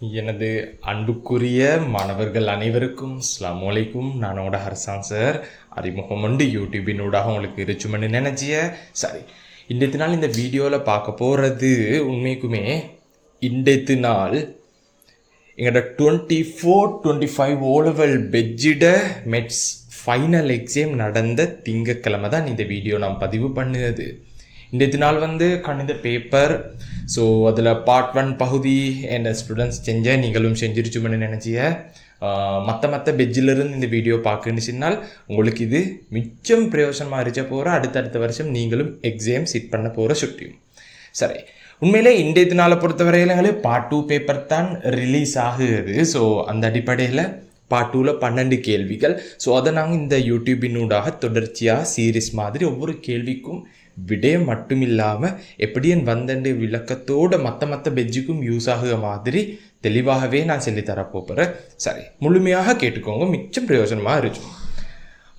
எனது அன்புக்குரிய மாணவர்கள் அனைவருக்கும் அஸ்ஸலாமு அலைக்கும். நான் உங்களோட ஹர்சான் சார். அறிமுகம் உண்டு யூடியூபினூடாக உங்களுக்கு இருச்சுமென்னு நினச்சிய. சரி, இன்றைய நாள் இந்த வீடியோவில் பார்க்க போகிறது உண்மைக்குமே இன்றைய நாள் எங்களோட 24-25 ஓலவல் பெஜ்ஜிட மெட்ஸ் ஃபைனல் எக்ஸாம் நடந்த திங்கக்கிழமை தான் இந்த வீடியோ நான் பதிவு பண்ணுது. இன்றைய நாள் கணித பேப்பர். ஸோ அதில் பார்ட் 1 பகுதி என் ஸ்டூடெண்ட்ஸ் செஞ்ச நீங்களும் செஞ்சிருச்சுமென்னு நினச்சிய. மற்ற பெஜ்ஜிலிருந்து இந்த வீடியோ பார்க்குன்னு சொன்னால் உங்களுக்கு இது மிச்சம் பிரயோஜனமாக இருக்க போகிற அடுத்தடுத்த வருஷம் நீங்களும் எக்ஸாம் சிட் பண்ண போகிற சுட்டியும். சரி, உண்மையிலே இன்றைய நாளை பொறுத்தவரையில் எங்களுக்கு பார்ட் 2 பேப்பர் தான் ரிலீஸ் ஆகுது. ஸோ அந்த அடிப்படையில் பார்ட் 2ல் 12 கேள்விகள். ஸோ அதை நாங்கள் இந்த யூடியூபினூடாக தொடர்ச்சியாக சீரீஸ் மாதிரி ஒவ்வொரு கேள்விக்கும் விடயம் மட்டும் இல்லாமல் எப்படி என் வந்தண்டு விளக்கத்தோடு மற்ற பெஜ்ஜுக்கும் யூஸ் ஆகுற மாதிரி தெளிவாகவே நான் சொல்லித்தரப்போகிறேன். சரி, முழுமையாக கேட்டுக்கோங்க, மிச்சம் பிரயோஜனமாக இருக்கும்.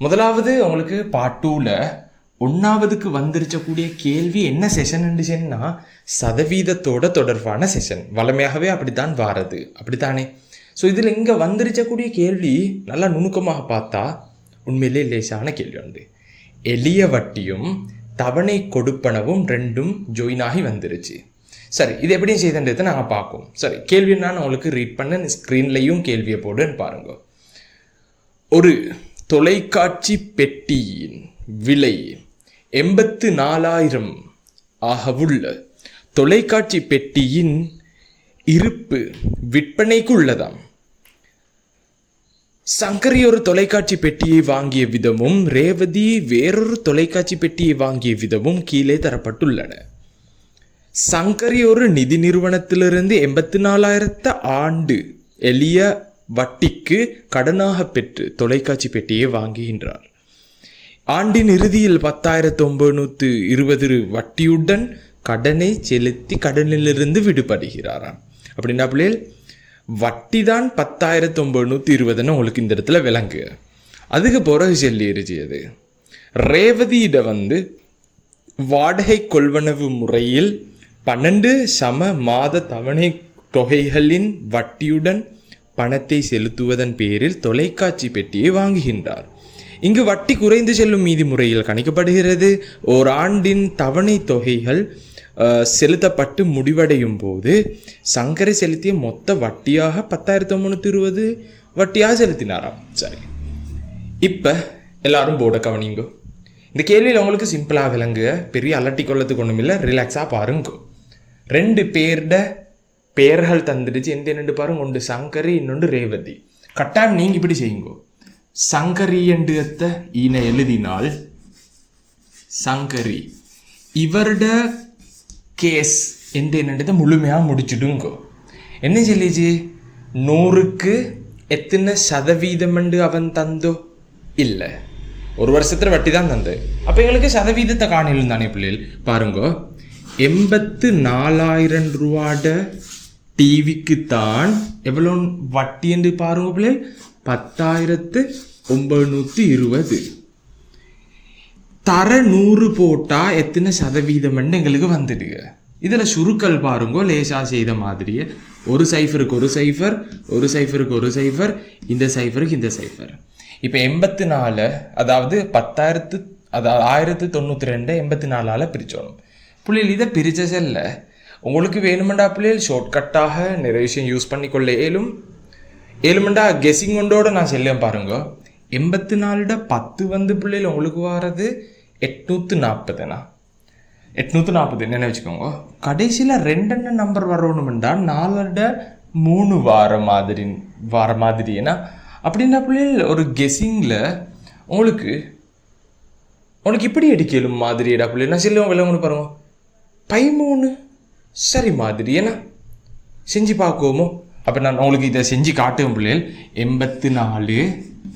முதலாவது உங்களுக்கு பார்ட் 2ல் 1ஆவதுக்கு வந்துருச்சக்கூடிய கேள்வி என்ன செஷன் சொன்னால் சதவீதத்தோட தொடர்பான செஷன். வளமையாகவே அப்படித்தான் வாரது, அப்படித்தானே? ஸோ இதில் இங்கே வந்துருச்சக்கூடிய கேள்வி நல்லா நுணுக்கமாக பார்த்தா உண்மையிலே லேசான கேள்வி உண்டு. எளிய வட்டியும் தவணை கொடுப்பனவும் ரெண்டும் ஜாயின் ஆகி வந்துருச்சு. சரி, இது எப்படி செய்தன்றதை நாங்கள் பார்ப்போம். சரி, கேள்வி நான் உங்களுக்கு ரீட் பண்ண ஸ்க்ரீன்லையும் கேள்வியை போடுன்னு பாருங்க. ஒரு தொலைக்காட்சி பெட்டியின் விலை 84,000 ஆகவுள்ள தொலைக்காட்சி பெட்டியின் இருப்பு விற்பனைக்கு உள்ளதாம். சங்கரி ஒரு தொலைக்காட்சி பெட்டியை வாங்கிய விதமும் ரேவதி வேறொரு தொலைக்காட்சி பெட்டியை வாங்கிய விதமும் கீழே தரப்பட்டுள்ளன. சங்கரி ஒரு நிதி நிறுவனத்திலிருந்து 84,000 ஆண்டு எளிய வட்டிக்கு கடனாக பெற்று தொலைக்காட்சி பெட்டியை வாங்குகின்றார். ஆண்டின் இறுதியில் 10,920 வட்டியுடன் கடனை செலுத்தி கடனிலிருந்து விடுபடுகிறாராம். அப்படின்னா பிள்ளைகள் வட்டி தான் 10,920 உங்களுக்கு இந்த இடத்துல விளங்கு. அதுக்கு பிறகு சொல்லிருச்சு அது ரேவதியிட வாடகை கொள்வனவு முறையில் 12 சம மாத தவணை தொகைகளின் வட்டியுடன் பணத்தை செலுத்துவதன் பேரில் தொலைக்காட்சி பெட்டியை வாங்குகின்றார். இங்கு வட்டி குறைந்து செல்லும் மீதி முறையில் கணிக்கப்படுகிறது. ஓராண்டின் தவணை தொகைகள் செலுத்தப்பட்டு முடிவடையும் போது சங்கரை செலுத்திய மொத்த வட்டியாக 10,920 வட்டியாக செலுத்தினாராம். சரி, இப்போ எல்லாரும் போர்டை கவனிங்கோ. இந்த கேள்வியில் உங்களுக்கு சிம்பிளாக விளங்கு, பெரிய அலட்டி கொள்ளத்துக்கு ஒன்றும் இல்லை, ரிலாக்ஸாக பாருங்கோ. 2 பேர்ட பெயர்கள் தந்துடுச்சு. எந்த பாருங்க, ஒன்று சங்கரி, இன்னொன்று ரேவதி. கட்டாயம் நீங்கள் இப்படி செய்யுங்கோ. சங்கரி என்றத்தை ஈன எழுதினால் சங்கரி இவருட கேஸ் என்னன்றதை முழுமையாக முடிச்சுடுங்கோ. என்ன சொல்லிச்சு? 100க்கு எத்தனை சதவீதம் அவன் தந்தோ இல்லை, ஒரு வருஷத்துல வட்டி தான் தந்து. அப்போ எங்களுக்கு சதவீதத்தை காணலும் தானே பிள்ளைகள்? பாருங்கோ, 84,000 ரூபாட டிவிக்கு தான் எவ்வளோ வட்டி என்று பாருங்க பிள்ளைகள், 10,920. தர 100 போட்டால் எத்தனை சதவீதம் எங்களுக்கு வந்துடுங்க. இதில் சுருக்கல் பாருங்கோ, லேசாக செய்த மாதிரியே ஒரு சைஃபருக்கு ஒரு சைஃபர், ஒரு சைஃபருக்கு ஒரு சைஃபர், இந்த சைஃபருக்கு இந்த சைஃபர். இப்போ 84, அதாவது 10,992 84ஆல் பிரிச்சோணும். பிள்ளைகள் இதை பிரிச்ச செல்ல உங்களுக்கு வேணுமெண்டா பிள்ளைகள் ஷார்ட்கட்டாக நிறைய விஷயம் யூஸ் பண்ணிக்கொள்ள ஏழுமெண்டா கெஸிங் கொண்டோட நான் செல்லேன் பாருங்க. 84 10 பிள்ளைகள் உங்களுக்கு வாரது 840. 840 என்ன வச்சுக்கோங்க. கடைசியில் 2 நம்பர் வரணுமெண்டா 4-3 வார மாதிரி. ஏன்னா அப்படின்னா பிள்ளைகள் ஒரு கெஸிங்கில் உங்களுக்கு இப்படி அடிக்கலும் மாதிரிடா பிள்ளைகள். நான் செல்லுவோம் விளங்கணும் பாருங்க, 13 சரி மாதிரி. ஏன்னா செஞ்சு பார்க்குவோமோ? அப்போ நான் உங்களுக்கு இதை செஞ்சு காட்டுவேன் பிள்ளைகள். 84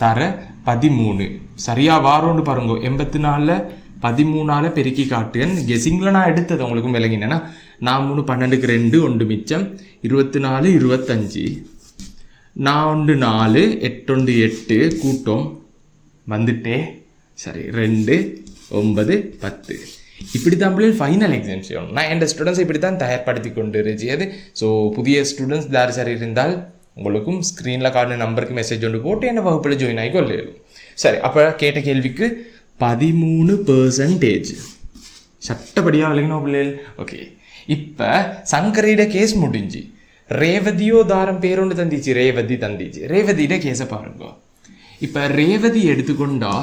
தர 13 சரியா வாரோன்னு பாருங்க. 84 13ஆல் பெருக்கி காட்டுவேன். கெஸிங்கில் நான் எடுத்தது உங்களுக்கும் விளங்கினேன்னா 4 3 12க்கு 2 1 மிச்சம் 24 25 4 4 8 8 கூட்டம் வந்துட்டே. சரி, 2 9 10 இப்படி தான் பிள்ளைகள் ஃபைனல் எக்ஸாம் செய்யணும். நான் என் ஸ்டூடெண்ட்ஸை இப்படி தான் தயார்படுத்தி கொண்டு இருந்தது. ஸோ புதிய ஸ்டூடெண்ட்ஸ் தார் சார் இருந்தால் உங்களுக்கும் ஸ்க்ரீனில் கார்டு நம்பருக்கு மெசேஜ் ஒன்று போட்டு என்ன வகுப்பில் ஜாயின் ஆகி கொள்ளும். சரி, அப்போ கேட்ட கேள்விக்கு 13% சட்டப்படியாக விளங்கினோம் பிள்ளைகள். ஓகே, இப்போ சங்கரிட கேஸ் முடிஞ்சு ரேவதியோ தாரம் பேரொன்று தந்திச்சு, ரேவதி தந்திச்சு. ரேவதியிட கேஸை பாருங்க. இப்போ ரேவதி எடுத்துக்கொண்டா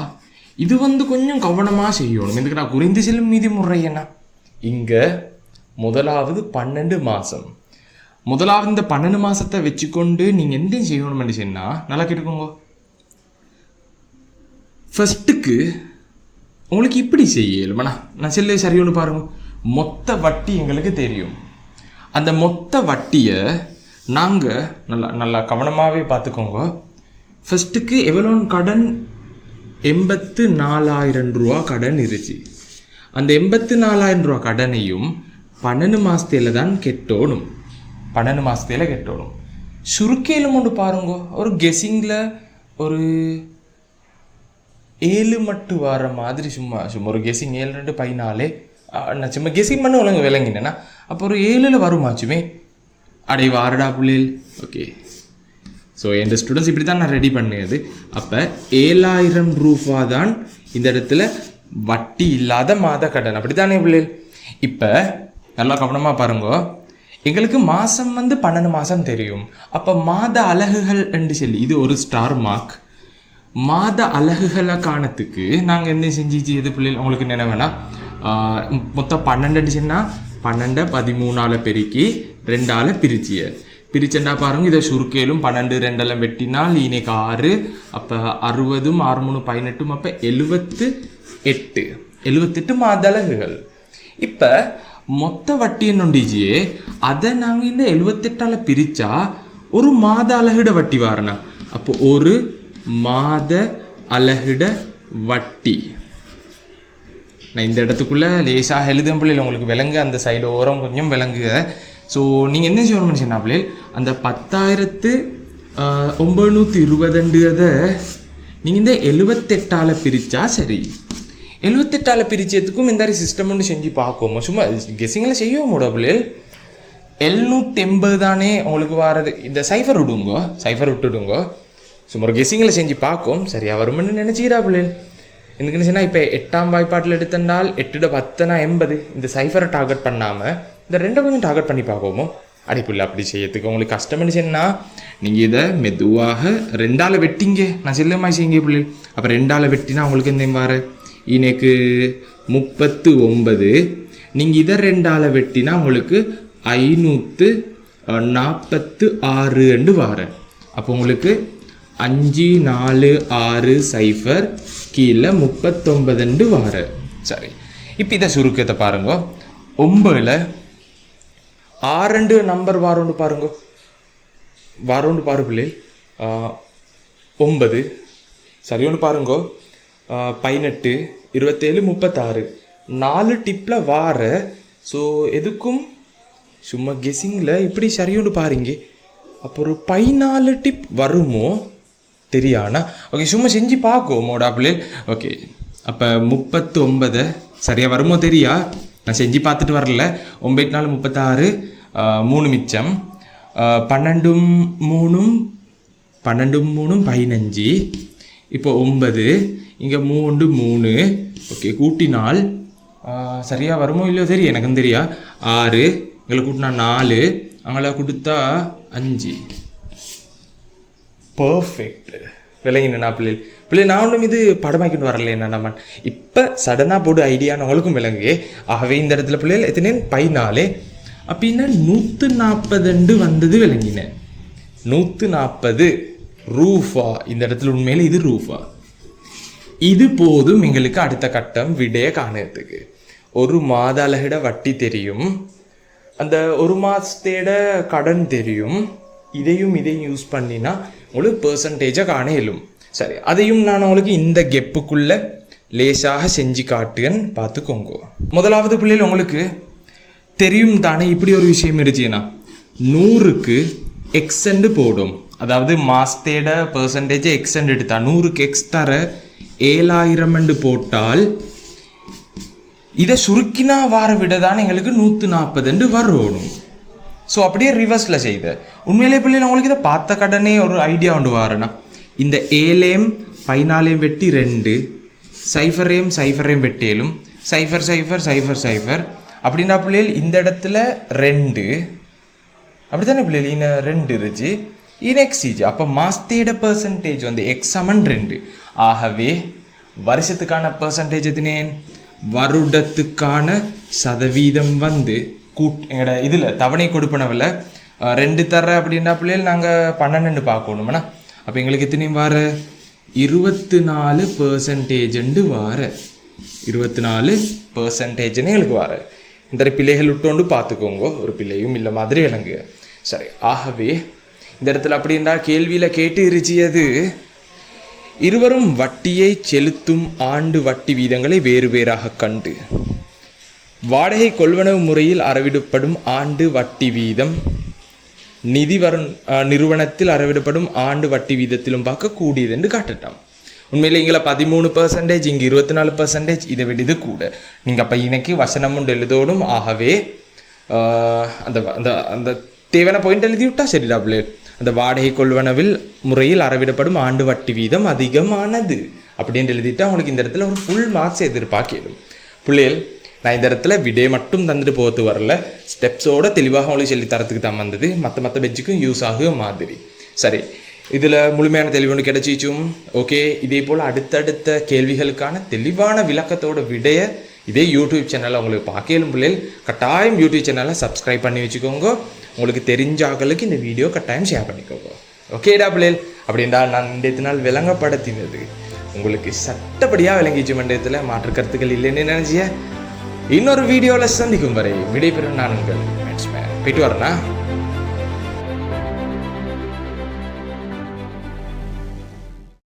இது கொஞ்சம் கவனமாக செய்யணும். இதுக்கு நான் குறைந்து செல்லும் மீதி முறையண்ணா இங்கே முதலாவது 12 மாதம், முதலாவது இந்த 12 மாதத்தை வச்சுக்கொண்டு நீங்கள் எந்த செய்யணும்னு சொன்னால் நல்லா கேட்டுக்கோங்க. ஃபஸ்ட்டுக்கு உங்களுக்கு இப்படி செய்யலுமாண்ணா, நான் செல்ல சரியோன்னு பாருங்க. மொத்த வட்டி எங்களுக்கு தெரியும். அந்த மொத்த வட்டியை நாங்கள் நல்லா நல்லா கவனமாகவே பார்த்துக்கோங்க. ஃபஸ்ட்டுக்கு எவ்வளோன்னு கடன் 84,000 ரூபா கடன் இருந்துச்சு. அந்த 84,000 ரூபா கடனையும் 12 மாதத்தில் தான் கெட்டோணும். 12 மாதத்தில் கெட்டோணும். சுருக்கையிலும் ஒன்று பாருங்க, ஒரு கெஸிங்கில் ஒரு 7 மட்டு வர மாதிரி சும்மா ஒரு கெஸிங் 7 2 14 நான் சும்மா கெஸிங் பண்ண ஒழுங்கு விளங்கினேன்னா அப்போ ஒரு 7ல் வருமாச்சுமே. அடை வாரடா புள்ளில். ஓகே, ஸோ என் ஸ்டூடெண்ட்ஸ் இப்படி தான் நான் ரெடி பண்ணியது. அப்போ 7,000 ரூபா தான் இந்த இடத்துல வட்டி இல்லாத மாத கடன், அப்படி தானே பிள்ளைகள்? இப்போ நல்லா கவனமாக பாருங்க. எங்களுக்கு மாதம் 12 மாதம் தெரியும். அப்போ மாத அலகுகள் என்று சொல்லி இது ஒரு ஸ்டார் மார்க். மாத அலகுகளை காணத்துக்கு நாங்கள் என்ன செஞ்சிச்சு எது பிள்ளைகள் உங்களுக்கு நினைவேனா, மொத்தம் 12 அடிச்சுன்னா 12 13ஆல் பெருக்கி 2ஆல் பிரிச்சண்டா பாருங்க. இதை சுருக்கேலும் 12 2 வெட்டினால் இன்னைக்கு 6, அப்போ 60 6 3 18, அப்போ 78 மாத அலகுகள். இப்போ மொத்த வட்டி என்னொண்டிச்சியே அதை நாங்கள் இந்த 78ஆல் பிரித்தா ஒரு மாத அலகிட வட்டி வாரணா. அப்போ ஒரு மாத அலகிட வட்டி நான் இந்த இடத்துக்குள்ளே லேசாக எழுதும் பிள்ளைகள் உங்களுக்கு விளங்கு, அந்த சைடு ஓரம் கொஞ்சம் விளங்குக. ஸோ நீங்கள் என்ன செய்யணும்னு சொன்னா பிள்ளைகள், அந்த 10,920 நீங்கள் இந்த 78ஆல் பிரித்தா சரி. 78ஆல் பிரிச்சதுக்கும் இந்த மாதிரி சிஸ்டம் ஒன்று செஞ்சு பார்ப்போம். சும்மா கெஸிங்கில் செய்யவும் கூட பிள்ளைகள் 780 தானே உங்களுக்கு வாரது. இந்த சைஃபர் விடுங்க, சைஃபர் விட்டுடுங்க. சும்மா ஒரு கெஸிங்கில் செஞ்சு பார்க்கும் சரியா வரும்னு நினச்சிக்கிறா பிள்ளைகள். ఎందుకని சொன்னால் இப்போ 8ஆம் வாய்ப்பாட்டில் எடுத்தால் 8 10 80 இந்த சைஃபரை டார்கெட் பண்ணாமல் இந்த 2 கொஞ்சம் டார்கெட் பண்ணி பார்ப்போமோ. அடிப்பில்லை அப்படி செய்யறதுக்கு உங்களுக்கு கஷ்டம்னு சொன்னால் நீங்கள் இதை மெதுவாக 2ஆல் வெட்டிங்க. நான் செல்லமாய் செய்யுங்க பிள்ளைகள். அப்போ 2ஆல் வெட்டினா உங்களுக்கு எந்த வார இன்னைக்கு 39. நீங்கள் இதை 2ஆல் வெட்டினா உங்களுக்கு 546 வார. அப்போ உங்களுக்கு 5 4 6 0 கீழே 39 வார. சரி, இப்போ இதை சுருக்கத்தை பாருங்க. 9ல் 6 நம்பர் வாரோண்டு பாருங்க, வாரோண்டு பாரு பிள்ளைகள். 9 சரி ஒன்று பாருங்க. 18 27 36 4 டிப்பில் வார. ஸோ எதுக்கும் சும்மா கெஸிங்கில் இப்படி சரியோண்டு பாருங்க. அப்போ ஒரு 14 டிப் வருமோ தெரியாண்ணா. ஓகே, சும்மா செஞ்சு பார்க்கும் மோடாப்பிள். ஓகே, அப்போ 39 சரியாக வருமோ தெரியா, நான் செஞ்சு பார்த்துட்டு வரல. 9 4 36 3 மிச்சம் 12 3 15. இப்போ 9 இங்கே 3 3. ஓகே, கூட்டினால் சரியாக வருமோ இல்லையோ தெரியும், எனக்கும் தெரியா. 6 எங்களை கூட்டினா 4, அங்கே கொடுத்தா 5. பர்ஃபெக்ட் விளங்கினா பிள்ளை நான் ஒன்றும் இது படமாக்கிட்டு வரல என்ன நம்ம இப்போ சடனாக போடு ஐடியான்னு உங்களுக்கும் விளங்கு. ஆகவே இந்த இடத்துல பிள்ளைகள் எத்தனை 14 அப்படின்னா 140 வந்தது விளங்கினேன். 140 ரூஃபா. இந்த இடத்துல உண்மையில இது ரூஃபா. இது போதும் எங்களுக்கு அடுத்த கட்டம் விடைய காணத்துக்கு. ஒரு மாத அலகிட வட்டி தெரியும், அந்த ஒரு மாதத்தோட கடன் தெரியும். இதையும் யூஸ் பண்ணினா உங்களுக்கு பெர்சன்டேஜை காண இயலும். சரி, அதையும் நான் உங்களுக்கு இந்த கெப்புக்குள்ளே லேசாக செஞ்சு காட்டுன்னு பார்த்துக்கோங்க. முதலாவது பிள்ளைகள் உங்களுக்கு தெரியும் தானே, இப்படி ஒரு விஷயம் இருந்துச்சுன்னா 100க்கு எக்ஸ்டெண்டு போடும். அதாவது மாதத்தோட பெர்சன்டேஜை எக்ஸ்டெண்ட் எடுத்தா 100க்கு எக்ஸ் தர 7,000 போட்டால் இதை சுருக்கினா வார விட தான் எங்களுக்கு 140 வரணும். ஸோ அப்படியே ரிவர்ஸில் செய்த உண்மையிலே பிள்ளைகள் உங்களுக்கு இதை பார்த்த கடனே ஒரு ஐடியா ஒன்று வரேன்னா, இந்த 7 14 வெட்டி 2 0 வெட்டியலும் 0 0 0 0 அப்படின்னா பிள்ளைகள் இந்த இடத்துல 2 அப்படி தானே பிள்ளைகள் இன்னும் 2 இருந்துச்சு இனெக்ஸிஜ். அப்போ மாஸ்தேட பெர்சன்டேஜ் வந்து x=2. ஆகவே வருஷத்துக்கான பெர்சன்டேஜ் எதுனேன், வருடத்துக்கான சதவீதம் வந்து எங்களோட இதில் தவணை கொடுப்பனவில் 2 தர அப்படின்னா பிள்ளைகள் நாங்கள் 12 பார்க்கணும்னா, அப்போ எங்களுக்கு எத்தனையும் வார 24% வார 24% எங்களுக்கு வார. இந்த பிள்ளைகள் விட்டோண்டு பார்த்துக்கோங்க, ஒரு பிள்ளையும் இல்லை மாதிரி விளங்குக. சரி, ஆகவே இந்த இடத்துல அப்படின்னா கேள்வியில் கேட்டு இருச்சியது, இருவரும் வட்டியை செலுத்தும் ஆண்டு வட்டி வீதங்களை வேறு வேறாக கண்டு வாடகை கொள்வனவு முறையில் அறவிடப்படும் ஆண்டு வட்டி வீதம் நிதி நிறுவனத்தில் அறவிடப்படும் ஆண்டு வட்டி வீதத்திலும் பார்க்க கூடியது என்று காட்டட்டாம். உண்மையில் இங்கே 13%, இங்கே 24%, இதை விட இது கூட. நீங்கள் அப்போ இன்னைக்கு வசனம் ஒன்று எழுதணும். ஆகவே அந்த அந்த அந்த தேவையான பாயிண்ட் எழுதி விட்டா சரிடா பிள்ளை. அந்த வாடகை கொள்வனவில் முறையில் அறவிடப்படும் ஆண்டு வட்டி வீதம் அதிகமானது அப்படின்னு எழுதிட்டு அவங்களுக்கு இந்த இடத்துல ஒரு ஃபுல் மார்க்ஸ் எதிர்பார்க்கணும். பிள்ளைகள் நான் இந்த இடத்துல விடை மட்டும் தந்துட்டு போகிறது வரல, ஸ்டெப்ஸோட தெளிவாக அவங்களுக்கு சொல்லி தரத்துக்கு தான் வந்தது. மற்ற பெஞ்சுக்கும் யூஸ் ஆகுற மாதிரி. சரி, இதில் முழுமையான தெளிவு ஒன்று கிடைச்சிச்சும். ஓகே, இதே போல் அடுத்தடுத்த கேள்விகளுக்கான தெளிவான விளக்கத்தோட விடைய இதே யூடியூப் சேனலில் உங்களுக்கு பார்க்கலும் பிள்ளைகள் கட்டாயம் யூடியூப் சேனலை சப்ஸ்கிரைப் பண்ணி வச்சுக்கோங்க. உங்களுக்கு தெரிஞ்சாக்களுக்கு இந்த வீடியோ கட்டாயம் ஷேர் பண்ணிக்கோங்க. ஓகேடா பிள்ளைகள். அப்படின்டா நான் இந்த நாள் விளங்கப்படுத்தினது உங்களுக்கு சட்டப்படியாக விளங்கிச்சு மண்டலத்தில் மாற்று கருத்துக்கள் இல்லைன்னு நினைச்சிய. இன்னொரு வீடியோவில் சந்திக்கும் வரை விடைபெறும் நான் உங்கள் மேட்ச்மேன். போயிட்டு வரேன்னா.